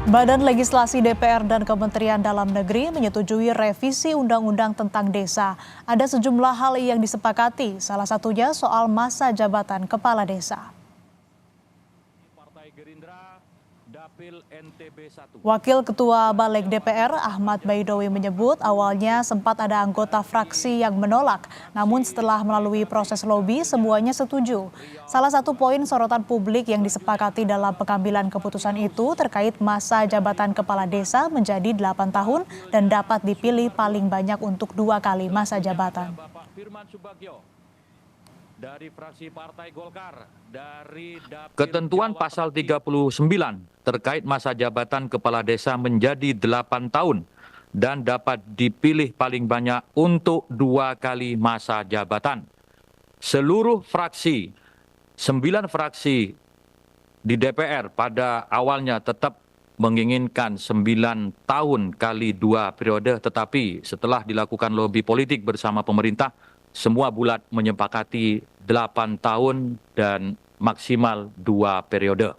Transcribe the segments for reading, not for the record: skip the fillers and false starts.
Badan Legislasi DPR dan Kementerian Dalam Negeri menyetujui revisi Undang-Undang tentang Desa. Ada sejumlah hal yang disepakati, salah satunya soal masa jabatan kepala desa. Partai Gerindra, Dapil NTB 1. Wakil Ketua Balik DPR Ahmad Baidowi menyebut awalnya sempat ada anggota fraksi yang menolak, namun setelah melalui proses lobi semuanya setuju. Salah satu poin sorotan publik yang disepakati dalam pengambilan keputusan itu terkait masa jabatan kepala desa menjadi 8 tahun dan dapat dipilih paling banyak untuk 2 kali masa jabatan. Bapak Firman Subagio dari fraksi Partai Golkar dari Dapil Ketentuan pasal 39 terkait masa jabatan kepala desa menjadi 8 tahun dan dapat dipilih paling banyak untuk 2 kali masa jabatan. Seluruh fraksi, 9 fraksi di DPR pada awalnya tetap menginginkan 9 tahun kali 2 periode, tetapi setelah dilakukan lobi politik bersama pemerintah, semua bulat menyepakati 8 tahun dan maksimal 2 periode.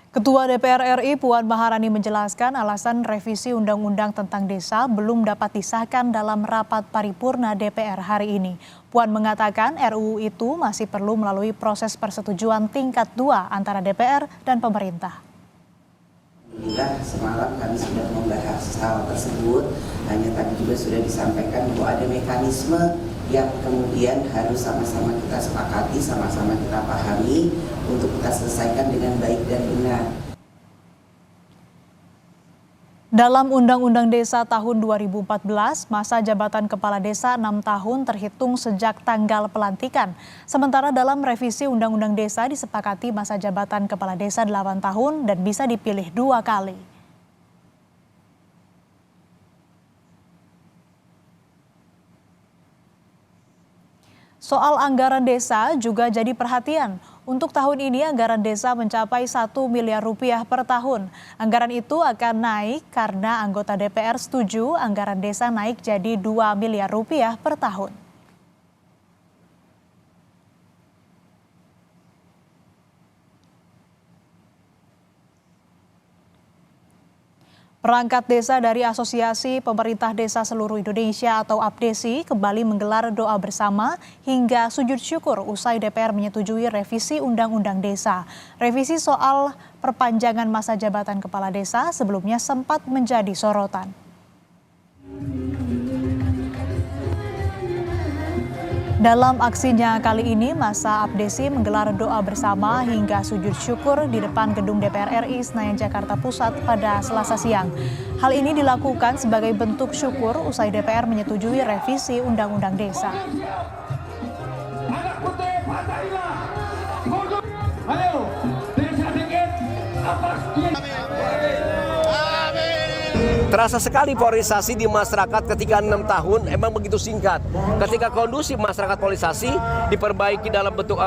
Ketua DPR RI Puan Maharani menjelaskan alasan revisi Undang-Undang tentang Desa belum dapat disahkan dalam rapat paripurna DPR hari ini. Puan mengatakan RUU itu masih perlu melalui proses persetujuan tingkat 2 antara DPR dan pemerintah. Alhamdulillah semalam kami sudah membahas hal tersebut, hanya tadi juga sudah disampaikan bahwa ada mekanisme yang kemudian harus sama-sama kita sepakati, sama-sama kita pahami untuk kita selesaikan dengan baik dan benar. Dalam Undang-Undang Desa tahun 2014, masa jabatan kepala desa 6 tahun terhitung sejak tanggal pelantikan. Sementara dalam revisi Undang-Undang Desa disepakati masa jabatan kepala desa 8 tahun dan bisa dipilih 2 kali. Soal anggaran desa juga jadi perhatian. Untuk tahun ini anggaran desa mencapai 1 miliar rupiah per tahun. Anggaran itu akan naik karena anggota DPR setuju anggaran desa naik jadi 2 miliar rupiah per tahun. Perangkat desa dari Asosiasi Pemerintah Desa Seluruh Indonesia atau APDESI kembali menggelar doa bersama hingga sujud syukur usai DPR menyetujui revisi Undang-Undang Desa. Revisi soal perpanjangan masa jabatan kepala desa sebelumnya sempat menjadi sorotan. Dalam aksinya kali ini, masa APDESI menggelar doa bersama hingga sujud syukur di depan gedung DPR RI Senayan Jakarta Pusat pada Selasa siang. Hal ini dilakukan sebagai bentuk syukur usai DPR menyetujui revisi Undang-Undang Desa. Terasa sekali polarisasi di masyarakat ketika 6 tahun emang begitu singkat. Ketika kondusif masyarakat polarisasi diperbaiki dalam bentuk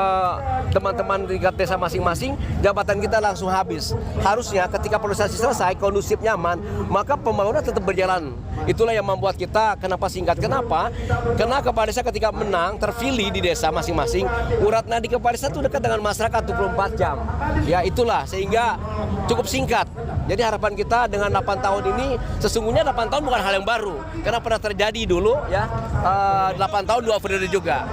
teman-teman tingkat desa masing-masing, jabatan kita langsung habis. Harusnya ketika polarisasi selesai, kondusif nyaman, maka pembangunan tetap berjalan. Itulah yang membuat kita kenapa singkat. Kenapa? Karena kepala desa ketika menang, terpilih di desa masing-masing, urat nadi kepala desa itu dekat dengan masyarakat 24 jam. Ya itulah, sehingga cukup singkat. Jadi harapan kita dengan 8 tahun ini, sesungguhnya 8 tahun bukan hal yang baru. Karena pernah terjadi dulu ya, 8 tahun 2 periode juga.